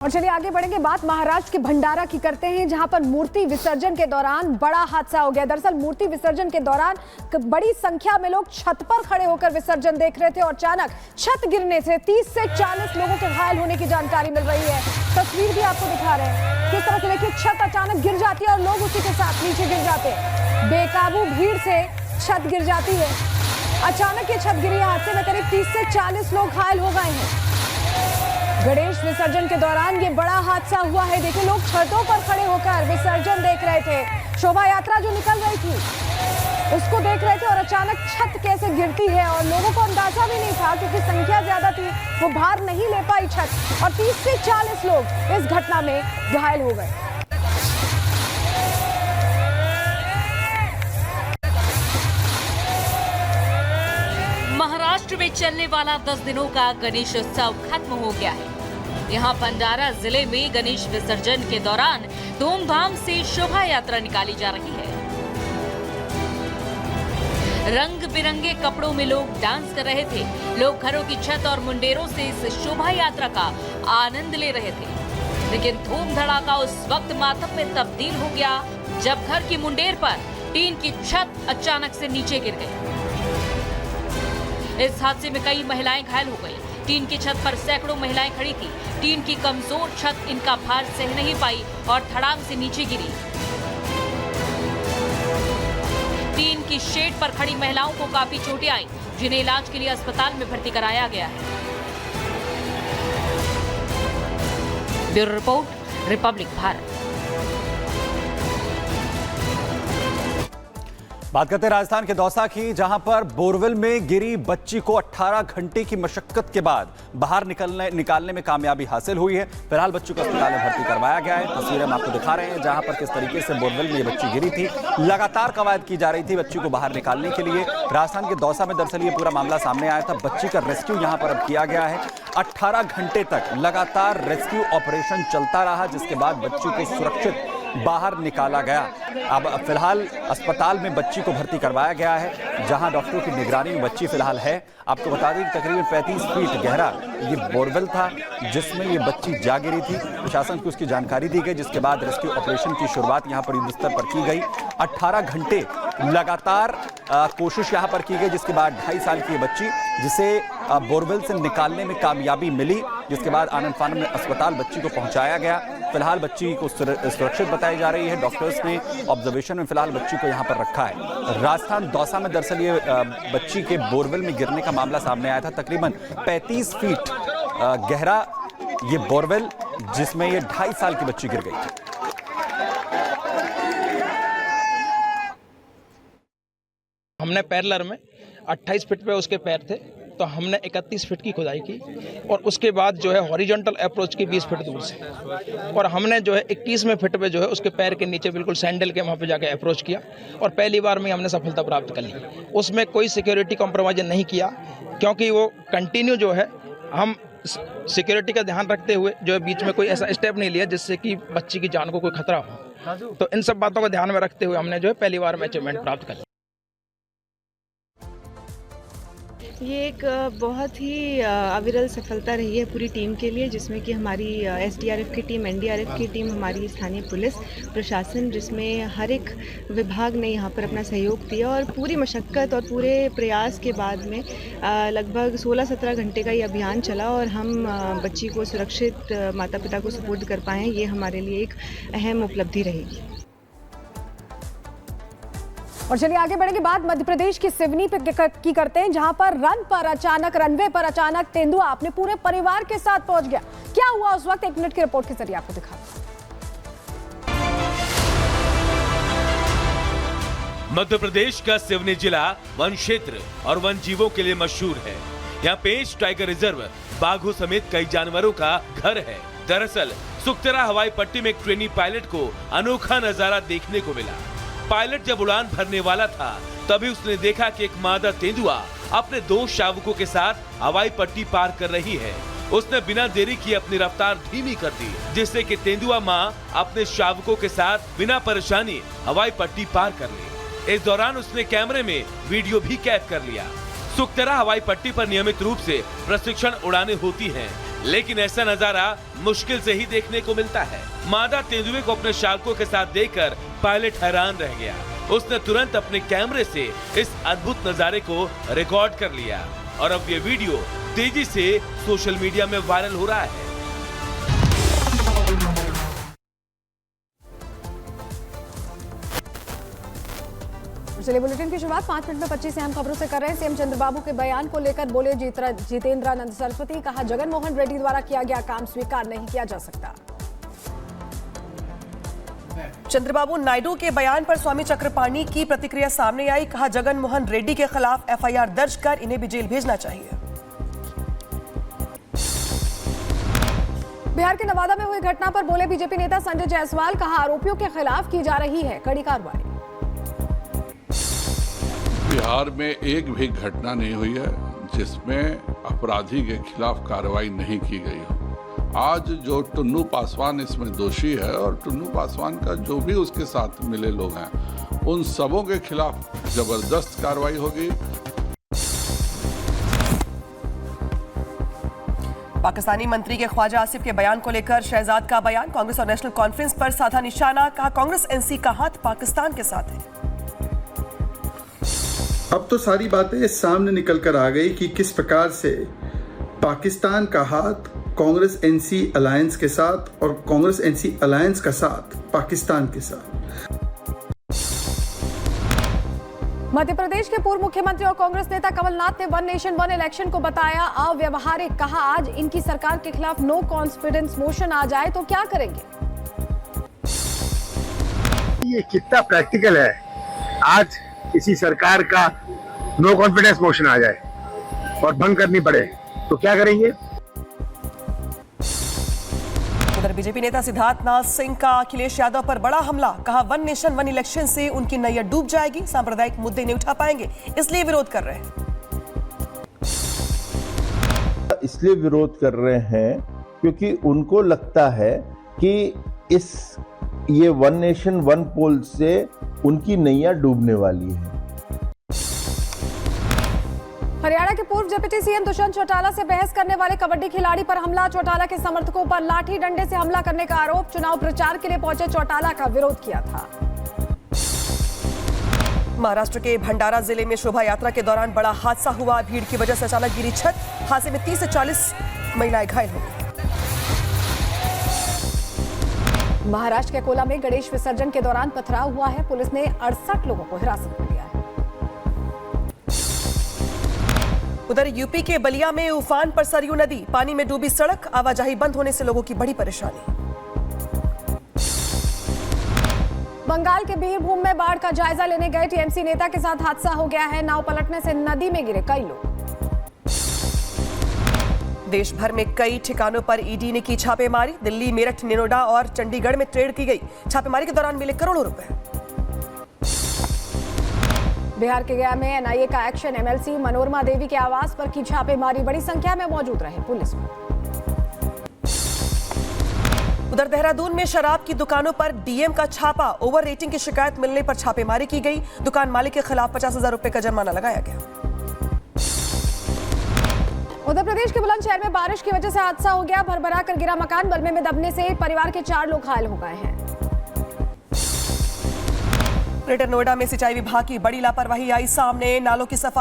और चलिए आगे बढ़ेंगे। बात महाराष्ट्र के भंडारा की करते हैं, जहां पर मूर्ति विसर्जन के दौरान बड़ा हादसा हो गया। दरअसल मूर्ति विसर्जन के दौरान बड़ी संख्या में लोग छत पर खड़े होकर विसर्जन देख रहे थे और अचानक छत गिरने से 30 से 40 लोगों के घायल होने की जानकारी मिल रही है। तस्वीर भी आपको दिखा रहे हैं किस तरह से। देखिए, छत अचानक गिर जाती है और लोग उसी के साथ नीचे गिर जाते हैं। बेकाबू भीड़ से छत गिर जाती है। अचानक ये छत गिरी हादसे में करीब 30 से 40 लोग घायल हो गए हैं। गणेश विसर्जन के दौरान ये बड़ा हादसा हुआ है। देखिए, लोग छतों पर खड़े होकर विसर्जन देख रहे थे। शोभा यात्रा जो निकल रही थी उसको देख रहे थे और अचानक छत कैसे गिरती है और लोगों को अंदाजा भी नहीं था क्योंकि संख्या ज्यादा थी, वो भार नहीं ले पाई छत और 30 से 40 लोग इस घटना में घायल हो गए। महाराष्ट्र में चलने वाला 10 दिनों का गणेश उत्सव खत्म हो गया है। यहाँ भंडारा जिले में गणेश विसर्जन के दौरान धूमधाम से शोभा यात्रा निकाली जा रही है। रंग बिरंगे कपड़ों में लोग डांस कर रहे थे। लोग घरों की छत और मुंडेरों से इस शोभा यात्रा का आनंद ले रहे थे। लेकिन धूम धड़ाका उस वक्त मातम में तब्दील हो गया जब घर की मुंडेर पर टीन की छत अचानक से नीचे गिर गई। इस हादसे में कई महिलाएं घायल हो गई। टीन की छत पर सैकड़ों महिलाएं खड़ी थी। टीन की कमजोर छत इनका भार सह नहीं पाई और धड़ाम से नीचे गिरी। टीन की शेड पर खड़ी महिलाओं को काफी चोटें आईं, जिन्हें इलाज के लिए अस्पताल में भर्ती कराया गया है। Bureau report, Republic Bharat. बात करते हैं राजस्थान के दौसा की, जहां पर बोरवेल में गिरी बच्ची को 18 घंटे की मशक्कत के बाद बाहर निकालने में कामयाबी हासिल हुई है। फिलहाल बच्ची को अस्पताल में भर्ती करवाया गया है। तस्वीरें हम आपको दिखा रहे हैं जहां पर किस तरीके से बोरवेल में ये बच्ची गिरी थी। लगातार कवायद की जा रही थी बच्ची को बाहर निकालने के लिए। राजस्थान के दौसा में दरअसल ये पूरा मामला सामने आया था। बच्ची का रेस्क्यू यहां पर अब किया गया है। 18 घंटे तक लगातार रेस्क्यू ऑपरेशन चलता रहा, जिसके बाद बच्ची को सुरक्षित बाहर निकाला गया। अब फिलहाल अस्पताल में बच्ची को भर्ती करवाया गया है, जहां डॉक्टरों की निगरानी में बच्ची फिलहाल है। आपको बता दें कि तकरीबन 35 फीट गहरा ये बोरवेल था जिसमें ये बच्ची जा गिरी थी। प्रशासन को उसकी जानकारी दी गई, जिसके बाद रेस्क्यू ऑपरेशन की शुरुआत यहां पर युद्ध स्तर पर की गई। 18 घंटे लगातार कोशिश यहां पर की गई, जिसके बाद 2.5 साल की बच्ची जिसे बोरवेल से निकालने में कामयाबी मिली, जिसके बाद आनंद फानन में अस्पताल बच्ची को पहुंचाया गया। फिलहाल बच्ची को सुरक्षित बताई जा रही है। डॉक्टर्स ने ऑब्जर्वेशन में फिलहाल बच्ची को यहां पर रखा है। राजस्थान दौसा में दरअसल ये बच्ची के बोरवेल में गिरने का मामला सामने आया था। तकरीबन 35 फीट गहरा ये बोरवेल, जिसमें ये 2.5 साल की बच्ची गिर गई थी। हमने पैरेलर में 28 फीट पे उसके पैर थे, तो हमने 31 फीट की खुदाई की और उसके बाद जो है हॉरिजॉन्टल अप्रोच की 20 फीट दूर से, और हमने जो है 21वें फीट पे जो है उसके पैर के नीचे बिल्कुल सैंडल के वहाँ पे जाके अप्रोच किया और पहली बार में हमने सफलता प्राप्त कर ली। उसमें कोई सिक्योरिटी कॉम्प्रोमाइज नहीं किया, क्योंकि वो कंटिन्यू जो है हम सिक्योरिटी का ध्यान रखते हुए जो है बीच में कोई ऐसा स्टेप नहीं लिया जिससे कि बच्ची की जान को कोई खतरा हो। तो इन सब बातों को ध्यान में रखते हुए हमने जो है पहली बार में अचीवमेंट प्राप्त कर लिया। ये एक बहुत ही अविरल सफलता रही है पूरी टीम के लिए, जिसमें कि हमारी एसडीआरएफ की टीम, एनडीआरएफ की टीम, हमारी स्थानीय पुलिस प्रशासन, जिसमें हर एक विभाग ने यहाँ पर अपना सहयोग दिया और पूरी मशक्क़त और पूरे प्रयास के बाद में लगभग 16-17 घंटे का ये अभियान चला और हम बच्ची को सुरक्षित माता पिता को सुपुर्द कर पाएँ। ये हमारे लिए एक अहम उपलब्धि रहेगी। और चलिए आगे बढ़ेंगे। बात मध्य प्रदेश की सिवनी पे की करते हैं, जहां पर रनवे पर अचानक तेंदुआ अपने पूरे परिवार के साथ पहुंच गया। क्या हुआ उस वक्त, 1 मिनट की रिपोर्ट के जरिए आपको दिखा। मध्य प्रदेश का सिवनी जिला वन क्षेत्र और वन जीवों के लिए मशहूर है। यहाँ पेंच टाइगर रिजर्व बाघों समेत कई जानवरों का घर है। दरअसल सुक्तरा हवाई पट्टी में एक ट्रेनी पायलट को अनोखा नजारा देखने को मिला। पायलट जब उड़ान भरने वाला था तभी उसने देखा कि एक मादा तेंदुआ अपने 2 शावकों के साथ हवाई पट्टी पार कर रही है। उसने बिना देरी किए अपनी रफ्तार धीमी कर दी, जिससे कि तेंदुआ मां अपने शावकों के साथ बिना परेशानी हवाई पट्टी पार कर ली। इस दौरान उसने कैमरे में वीडियो भी कैद कर लिया। सुक्तरा हवाई पट्टी पर नियमित रूप से प्रशिक्षण उड़ानें होती हैं, लेकिन ऐसा नजारा मुश्किल से ही देखने को मिलता है। मादा तेंदुए को अपने शावकों के साथ देखकर पायलट हैरान रह गया। उसने तुरंत अपने कैमरे से इस अद्भुत नजारे को रिकॉर्ड कर लिया और अब ये वीडियो तेजी से सोशल मीडिया में वायरल हो रहा है। चलिए बुलेटिन की शुरुआत 5 मिनट में 25 अहम खबरों से कर रहे हैं। सीएम चंद्रबाबू के बयान को लेकर बोले जितेंद्रानंद सरस्वती। कहा जगनमोहन रेड्डी द्वारा किया गया काम स्वीकार नहीं किया जा सकता। चंद्रबाबू नायडू के बयान पर स्वामी चक्रपाणी की प्रतिक्रिया सामने आई। कहा जगनमोहन रेड्डी के खिलाफ एफआईआर दर्ज कर इन्हें भी जेल भेजना चाहिए। बिहार के नवादा में हुई घटना पर बोले बीजेपी नेता संजय जायसवाल। कहा आरोपियों के खिलाफ की जा रही है कड़ी कार्रवाई। बिहार में एक भी घटना नहीं हुई है जिसमें अपराधी के खिलाफ कार्रवाई नहीं की गई हो। आज जो टुन्नू पासवान इसमें दोषी है और टुन्नू पासवान का जो भी उसके साथ मिले लोग हैं, उन सबों के खिलाफ जबरदस्त कार्रवाई होगी। पाकिस्तानी मंत्री के ख्वाजा आसिफ के बयान को लेकर शहजाद का बयान। कांग्रेस और नेशनल कॉन्फ्रेंस पर साधा निशाना। कहा कांग्रेस एनसी का हाथ पाकिस्तान के साथ है। अब तो सारी बातें सामने निकल कर आ गई कि किस प्रकार से पाकिस्तान का हाथ कांग्रेस एनसी अलायंस के साथ और कांग्रेस एनसी अलायंस का साथ पाकिस्तान के साथ। मध्य प्रदेश के पूर्व मुख्यमंत्री और कांग्रेस नेता कमलनाथ ने वन नेशन वन इलेक्शन को बताया अव्यवहारिक। कहा आज इनकी सरकार के खिलाफ नो कॉन्फिडेंस मोशन आ जाए तो क्या करेंगे। ये कितना प्रैक्टिकल है। आज किसी सरकार का नो कॉन्फिडेंस मोशन आ जाए और भंग करनी पड़े तो क्या करेंगे। उधर बीजेपी नेता सिद्धार्थनाथ सिंह का अखिलेश यादव पर बड़ा हमला। कहा वन नेशन वन इलेक्शन से उनकी नैया डूब जाएगी। सांप्रदायिक मुद्दे नहीं उठा पाएंगे इसलिए विरोध कर रहे हैं। इसलिए विरोध कर रहे हैं क्योंकि उनको लगता है कि ये वन नेशन वन पोल से उनकी नैया डूबने वाली है। हरियाणा के पूर्व डिप्टी सीएम दुष्यंत चौटाला से बहस करने वाले कबड्डी खिलाड़ी पर हमला। चौटाला के समर्थकों पर लाठी डंडे से हमला करने का आरोप। चुनाव प्रचार के लिए पहुंचे चौटाला का विरोध किया था। महाराष्ट्र के भंडारा जिले में शोभा यात्रा के दौरान बड़ा हादसा हुआ। भीड़ की वजह से अचानक गिरी छत। हादसे में 30 से 40 महिलाएं घायल हो गई। महाराष्ट्र के अकोला में गणेश विसर्जन के दौरान पथराव हुआ है। पुलिस ने 68 लोगों को हिरासत में लिया है। उधर यूपी के बलिया में उफान पर सरयू नदी। पानी में डूबी सड़क। आवाजाही बंद होने से लोगों की बड़ी परेशानी। बंगाल के बीरभूम में बाढ़ का जायजा लेने गए टीएमसी नेता के साथ हादसा हो गया है। नाव पलटने से नदी में गिरे कई लोग। देश भर में कई ठिकानों पर ईडी ने की छापेमारी। दिल्ली, मेरठ, नोएडा और चंडीगढ़ में ट्रेड की गई। छापेमारी के दौरान मिले करोड़ों रुपए। बिहार के गया में एनआईए का एक्शन। एमएलसी मनोरमा देवी के आवास पर की छापेमारी। बड़ी संख्या में मौजूद रहे पुलिस। उधर देहरादून में शराब की दुकानों पर डीएम का छापा। ओवर रेटिंग की शिकायत मिलने पर छापेमारी की गई। दुकान मालिक के खिलाफ 50,000 रुपए का जुर्माना लगाया गया। उत्तर प्रदेश के बुलंदशहर में बारिश की वजह से हादसा हो गया। भरभरा कर गिरा मकान। बलमे में दबने से परिवार के 4 लोग घायल हो गए हैं। ग्रेटर नोएडा में सिंचाई विभाग की बड़ी लापरवाही आई सामने। नालों की सफाई